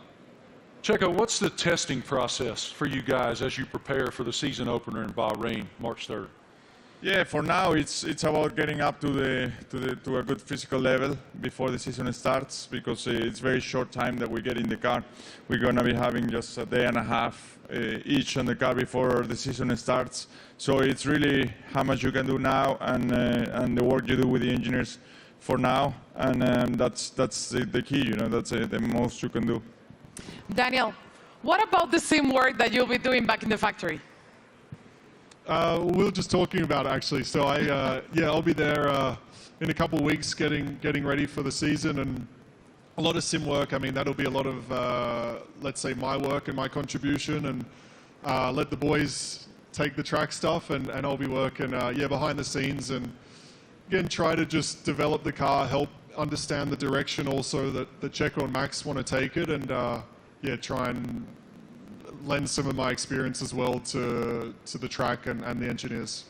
Checo, what's the testing process for you guys as you prepare for the season opener in Bahrain, March 3rd? Yeah, for now it's about getting up to a good physical level before the season starts, because it's very short time that we get in the car. We're gonna be having just a day and a half each on the car before the season starts. So it's really how much you can do now and the work you do with the engineers for now, and that's the key. That's the most you can do. Daniel, what about the sim work that you'll be doing back in the factory? We were just talking about it, actually. So I'll be there in a couple of weeks getting ready for the season, and a lot of sim work. I mean, that'll be a lot of, let's say, my work and my contribution, and let the boys take the track stuff, and I'll be working, behind the scenes, and again, try to just develop the car, help understand the direction also that Checo and Max want to take it, and try and lend some of my experience as well to the track and the engineers.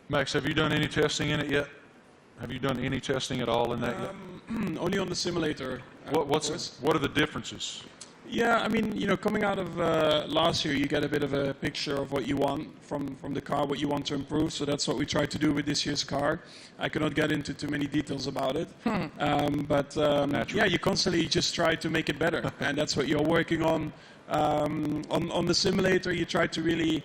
Max, have you done any testing in it yet? Have you done any testing at all in that yet? Only on the simulator. What are the differences? Yeah, I mean, coming out of last year, you get a bit of a picture of what you want from the car, what you want to improve. So that's what we tried to do with this year's car. I cannot get into too many details about it. But you constantly just try to make it better. And that's what you're working on. On the simulator, you try to really,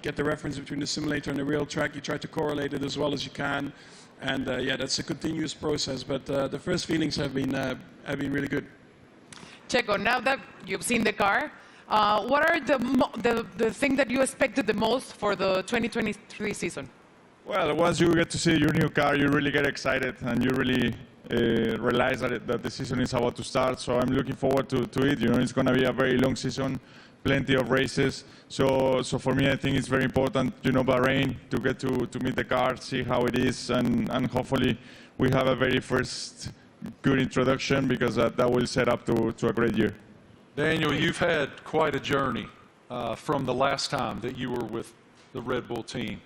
get the reference between the simulator and the real track. You try to correlate it as well as you can. And that's a continuous process. But the first feelings have been really good. Checo, now that you've seen the car, what are the thing that you expected the most for the 2023 season? Well, once you get to see your new car, you really get excited, and you really realize that the season is about to start. So I'm looking forward to it. It's going to be a very long season, plenty of races. So for me, I think it's very important, Bahrain, to get to meet the car, see how it is, and hopefully we have a very first good introduction, because that will set up to a great year. Daniel, you've had quite a journey from the last time that you were with the Red Bull team.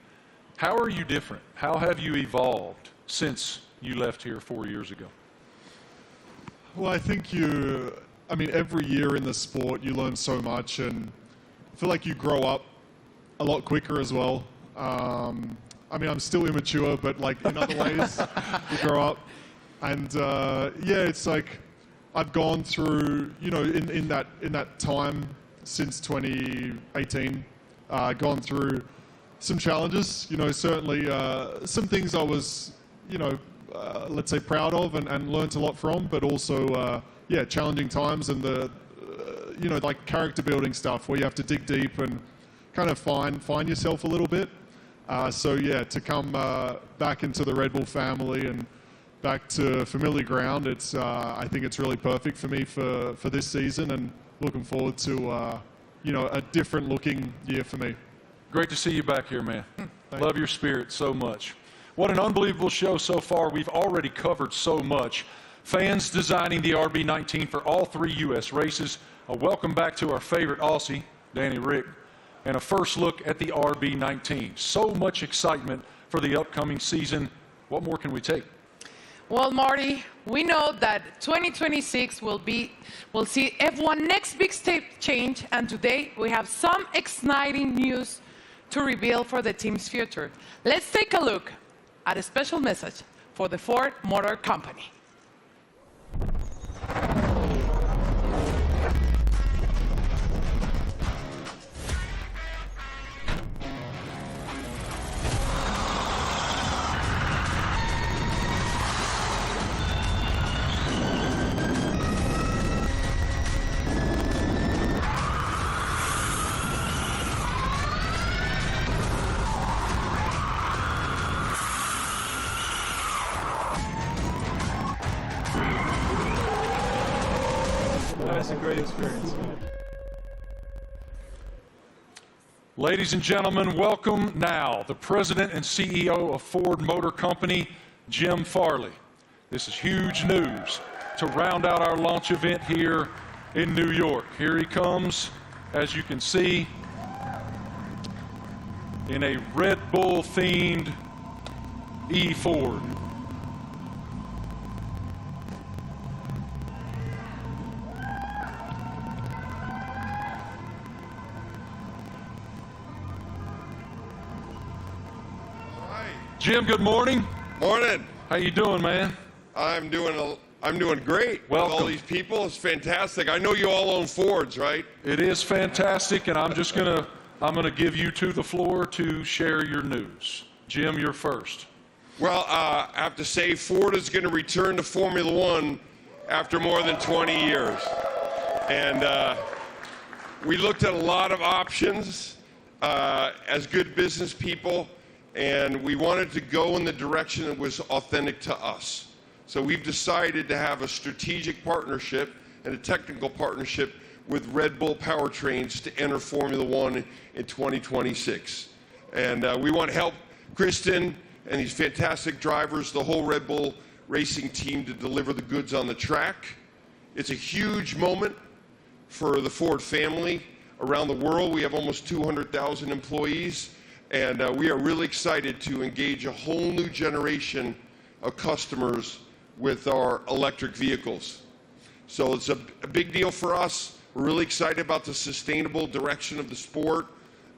How are you different? How have you evolved since you left here 4 years ago? Well, I think every year in the sport you learn so much, and I feel like you grow up a lot quicker as well. I'm still immature, but in other ways you grow up. And it's like I've gone through, in that time since 2018, gone through some challenges. Certainly some things I was, let's say proud of and learnt a lot from, but also challenging times, and the character building stuff where you have to dig deep and kind of find yourself a little bit. To come back into the Red Bull family and back to familiar ground, I think it's really perfect for me for this season, and looking forward to a different looking year for me. Great to see you back here, man. Love your spirit so much. What an unbelievable show so far. We've already covered so much. Fans designing the RB19 for all 3 U.S. races. A welcome back to our favorite Aussie, Danny Rick, and a first look at the RB19. So much excitement for the upcoming season. What more can we take? Well, Marty, we know that 2026 will see F1 next big step change, and today we have some exciting news to reveal for the team's future. Let's take a look at a special message for the Ford Motor Company. That's a great experience. Ladies and gentlemen, welcome now the President and CEO of Ford Motor Company, Jim Farley. This is huge news to round out our launch event here in New York. Here he comes, as you can see, in a Red Bull-themed E-Ford. Jim, good morning. Morning. How you doing, man? I'm doing great. Welcome. With all these people, it's fantastic. I know you all own Fords, right? It is fantastic, and I'm gonna give you the floor to share your news. Jim, you're first. Well, I have to say Ford is going to return to Formula One after more than 20 years. And we looked at a lot of options as good business people, and we wanted to go in the direction that was authentic to us. So we've decided to have a strategic partnership and a technical partnership with Red Bull Powertrains to enter Formula One in 2026. And we want to help Kristen and these fantastic drivers, the whole Red Bull racing team, to deliver the goods on the track. It's a huge moment for the Ford family around the world. We have almost 200,000 employees, and we are really excited to engage a whole new generation of customers with our electric vehicles. So it's a big deal for us. We're really excited about the sustainable direction of the sport.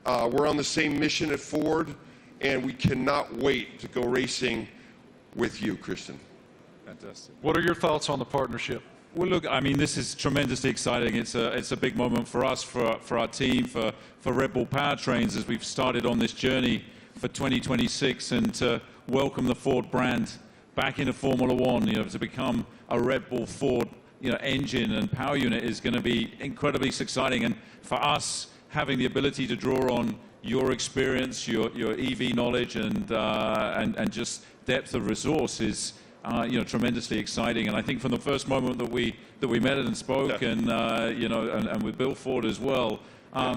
We're on the same mission at Ford, and we cannot wait to go racing with you, Kristen. Fantastic. What are your thoughts on the partnership? Well, look, I mean, this is tremendously exciting. It's a big moment for us, for our team, for Red Bull Powertrains, as we've started on this journey for 2026, and to welcome the Ford brand back into Formula One. To become a Red Bull Ford, engine and power unit is going to be incredibly exciting. And for us, having the ability to draw on your experience, your EV knowledge, and just depth of resource is tremendously exciting. And I think from the first moment that we met and spoke, and with Bill Ford as well,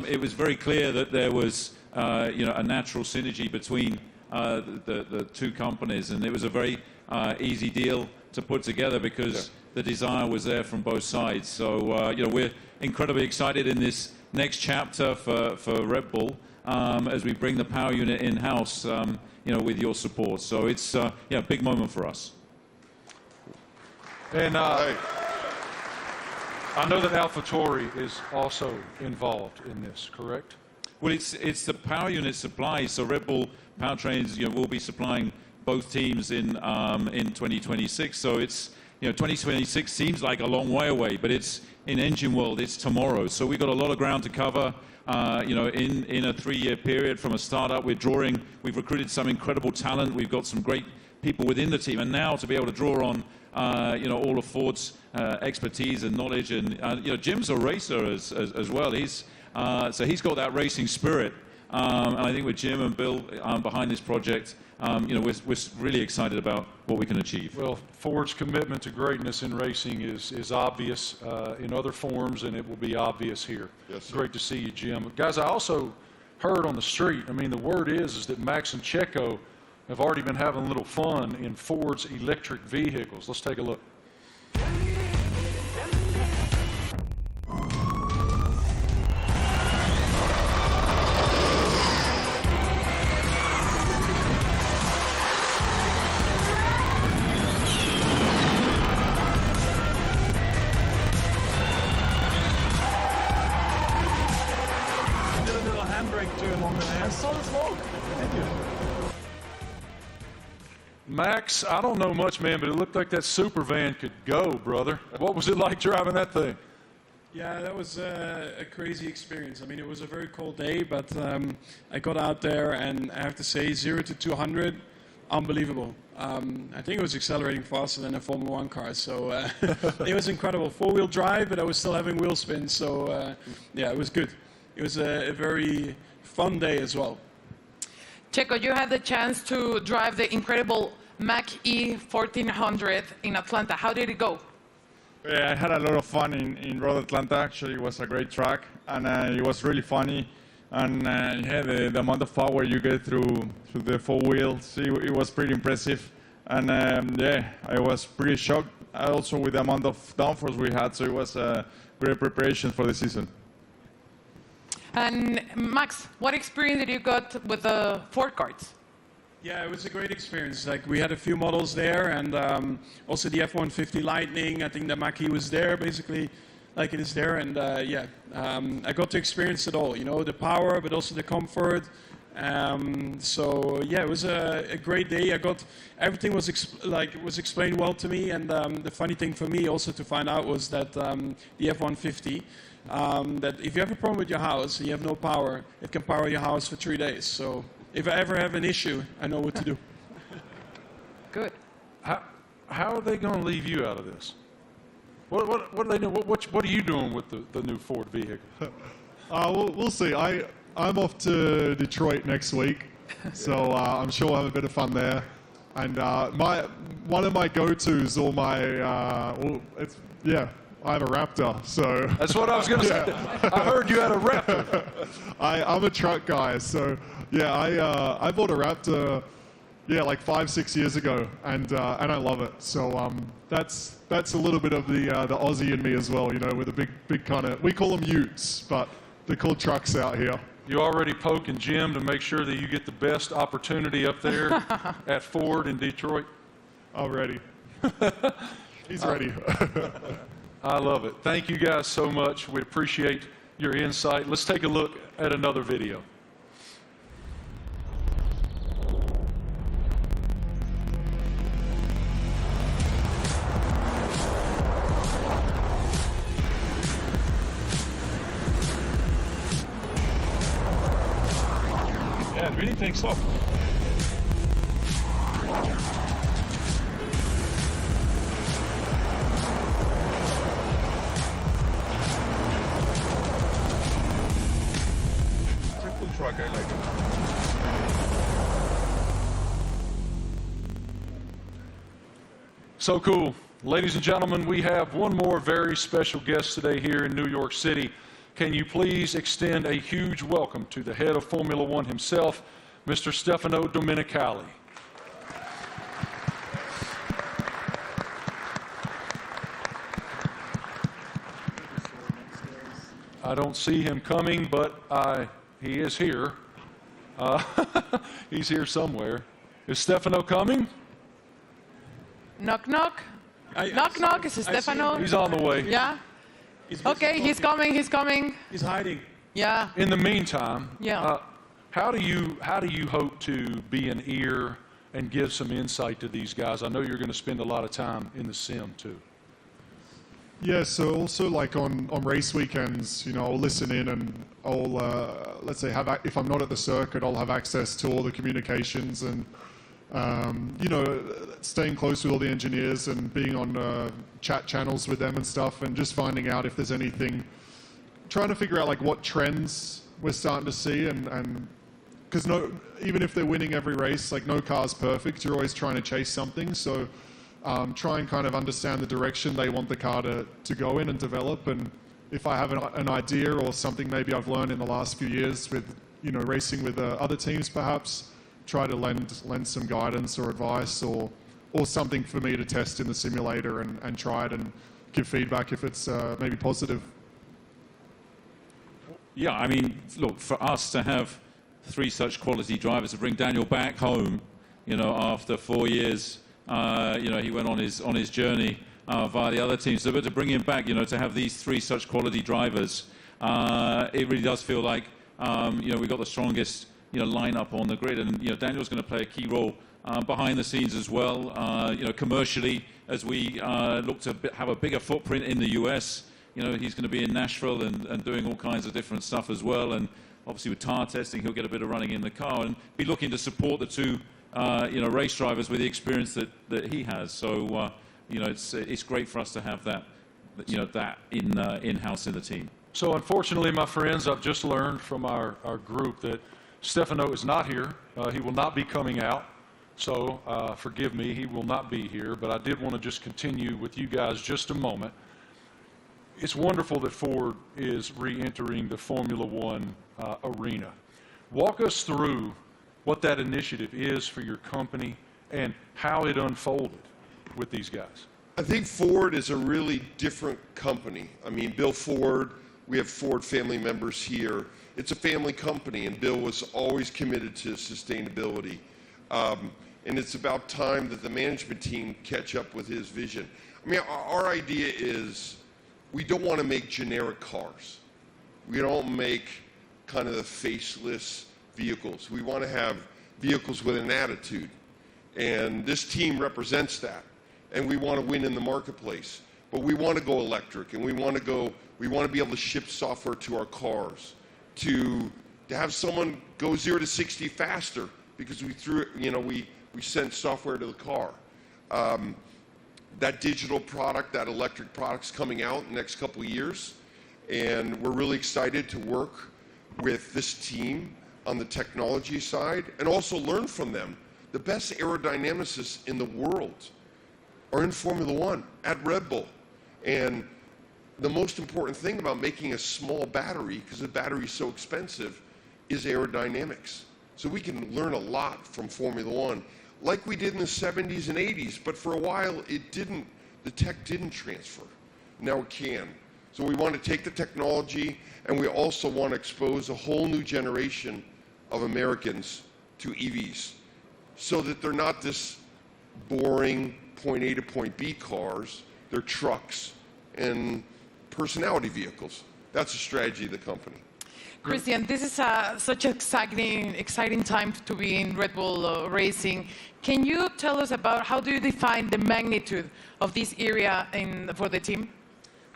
it was very clear that there was a natural synergy between the two companies, and it was a very easy deal to put together because the desire was there from both sides. So we're incredibly excited in this next chapter for Red Bull as we bring the power unit in-house, with your support. So it's a big moment for us. And I know that AlphaTauri is also involved in this, correct? Well, it's the power unit supply. So Red Bull Powertrains, will be supplying both teams in 2026. So it's 2026 seems like a long way away, but it's in engine world. It's tomorrow. So we've got a lot of ground to cover. In a 3-year period from a startup, we've recruited some incredible talent. We've got some great people within the team, and now to be able to draw on all of Ford's expertise and knowledge, and Jim's a racer as well. He's got that racing spirit, and I think with Jim and Bill behind this project, we're really excited about what we can achieve. Well, Ford's commitment to greatness in racing is obvious in other forms, and it will be obvious here. Yes, sir. Great to see you, Jim. Guys, I also heard on the street, the word is that Max and Checo have already been having a little fun in Ford's electric vehicles. Let's take a look. Did a little handbrake to him on the there. I saw the smoke. Thank you. Max, I don't know much, man, but it looked like that super van could go, brother. What was it like driving that thing? Yeah, that was a crazy experience. It was a very cold day, but I got out there, and I have to say, 0 to 200, unbelievable. I think it was accelerating faster than a Formula One car, so it was incredible. 4-wheel drive, but I was still having wheel spin, so yeah, it was good. It was a very fun day as well. Checo, you had the chance to drive the incredible Mach E 1400 in Atlanta. How did it go? I had a lot of fun in Road Atlanta. Actually, it was a great track, and it was really funny. And yeah, the amount of power you get through the four wheels, it was pretty impressive. And yeah, I was pretty shocked also with the amount of downforce we had, so it was a great preparation for the season. And Max, what experience did you got with the Ford carts? Yeah, it was a great experience. Like, we had a few models there, and also the F-150 Lightning. I think the Mach-E was there, basically, like it is there. And yeah, I got to experience it all. You know, the power, but also the comfort. So yeah, it was a great day. I got everything was explained well to me. And the funny thing for me also to find out was that the F-150. That if you have a problem with your house and you have no power, it can power your house for 3 days. So if I ever have an issue, I know what to do. Good. How are they going to leave you out of this? What are they doing? What are you doing with the new Ford vehicle? We'll see. I'm off to Detroit next week, so I'm sure we'll have a bit of fun there. And one of my go-tos, or my I have a Raptor, so... That's what I was going to say. I heard you had a Raptor. I'm a truck guy, so yeah, I bought a Raptor, yeah, like 5-6 years ago, and I love it. So that's a little bit of the Aussie in me as well, you know, with a big kind of, we call them utes, but they're called trucks out here. You already poking Jim to make sure that you get the best opportunity up there at Ford in Detroit? Already. He's ready. I love it. Thank you guys so much. We appreciate your insight. Let's take a look at another video. Yeah, it really takes off. Truck, I like it. So cool. Ladies and gentlemen, we have one more very special guest today here in New York City. Can you please extend a huge welcome to the head of Formula One himself, Mr. Stefano Domenicali. I don't see him coming, but he is here. He's here somewhere. Is Stefano coming? Knock, knock. Knock, knock. Is it Stefano? He's on the way. Yeah? Okay, he's coming, he's coming. He's hiding. Yeah. In the meantime, yeah. How do you hope to be an ear and give some insight to these guys? I know you're going to spend a lot of time in the sim, too. Yeah, so also like on race weekends, you know, I'll listen in and I'll, let's say, if I'm not at the circuit, I'll have access to all the communications and, you know, staying close with all the engineers and being on chat channels with them and stuff and just finding out if there's anything, trying to figure out like what trends we're starting to see and because even if they're winning every race, like no car's perfect, you're always trying to chase something, so try and kind of understand the direction they want the car to go in and develop. And if I have an idea or something maybe I've learned in the last few years with, you know, racing with other teams perhaps, try to lend some guidance or advice or something for me to test in the simulator and try it and give feedback if it's maybe positive. Yeah, I mean, look, for us to have 3 such quality drivers, to bring Daniel back home, you know, after 4 years, you know, he went on his journey via the other teams. So, but to bring him back, you know, to have these 3 such quality drivers, it really does feel like, you know, we've got the strongest, you know, lineup on the grid, and you know, Daniel's going to play a key role behind the scenes as well. You know, commercially, as we look to have a bigger footprint in the US. You know, he's going to be in Nashville and doing all kinds of different stuff as well. And obviously with tire testing, he'll get a bit of running in the car and be looking to support the 2, you know, race drivers with the experience that he has. So, you know, it's great for us to have that, you know, that in-house in the team. So unfortunately, my friends, I've just learned from our group that Stefano is not here. He will not be coming out. So forgive me, he will not be here. But I did want to just continue with you guys just a moment. it's wonderful that Ford is re-entering the Formula One arena. Walk us through what that initiative is for your company and how it unfolded with these guys. I think Ford is a really different company. I mean, Bill Ford, we have Ford family members here. It's a family company, and Bill was always committed to sustainability. And it's about time that the management team catch up with his vision. I mean, our idea is we don't want to make generic cars. We don't make kind of the faceless vehicles. We want to have vehicles with an attitude. And this team represents that. And we want to win in the marketplace. But we want to go electric, and we want to be able to ship software to our cars, to have someone go 0 to 60 faster because we sent software to the car. That digital product, that electric product's coming out in the next couple of years, and we're really excited to work with this team on the technology side and also learn from them. The best aerodynamicists in the world are in Formula One at Red Bull. And the most important thing about making a small battery, because the battery is so expensive, is aerodynamics. So we can learn a lot from Formula One, like we did in the 70s and 80s, but for a while the tech didn't transfer. Now it can. So we want to take the technology, and we also want to expose a whole new generation of Americans to EVs, so that they're not this boring point A to point B cars, they're trucks and personality vehicles. That's the strategy of the company. Christian, this is such an exciting time to be in Red Bull Racing. Can you tell us about how do you define the magnitude of this area for the team?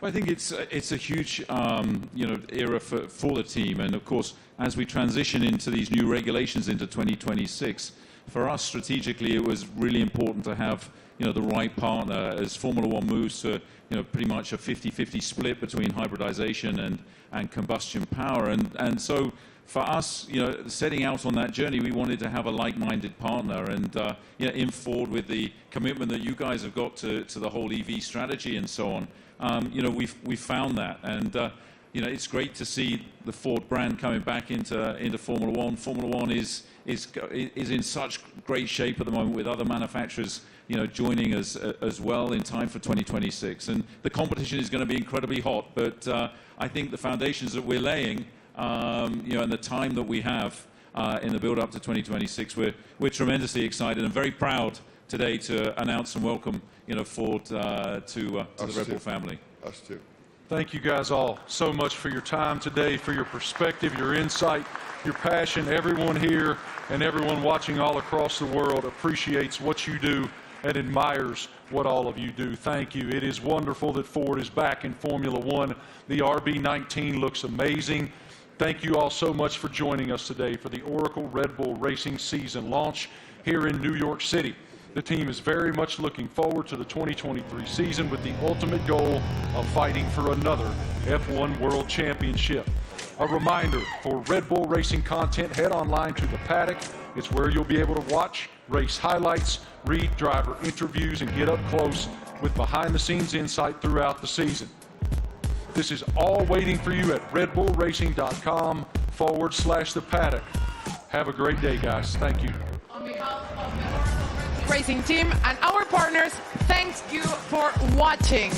Well, I think it's a huge era for the team, and of course, as we transition into these new regulations into 2026, for us strategically, it was really important to have the right partner as Formula One moves to pretty much a 50-50 split between hybridization and combustion power, and so for us, setting out on that journey, we wanted to have a like-minded partner, and in Ford with the commitment that you guys have got to the whole EV strategy and so on. We found that, and it's great to see the Ford brand coming back into Formula One. Formula One is in such great shape at the moment with other manufacturers, joining us as well in time for 2026. And the competition is going to be incredibly hot, but I think the foundations that we're laying, and the time that we have in the build-up to 2026, we're tremendously excited and very proud today to announce and welcome, Ford to the Red Bull family. Us too. Thank you guys all so much for your time today, for your perspective, your insight, your passion. Everyone here and everyone watching all across the world appreciates what you do and admires what all of you do. Thank you. It is wonderful that Ford is back in Formula One. The RB19 looks amazing. Thank you all so much for joining us today for the Oracle Red Bull Racing season launch here in New York City. The team is very much looking forward to the 2023 season with the ultimate goal of fighting for another F1 World Championship. A reminder, for Red Bull Racing content, head online to The Paddock. It's where you'll be able to watch race highlights, read driver interviews, and get up close with behind-the-scenes insight throughout the season. This is all waiting for you at redbullracing.com/The Paddock. Have a great day, guys. Thank you. On behalf of the Racing team and our partners, thank you for watching.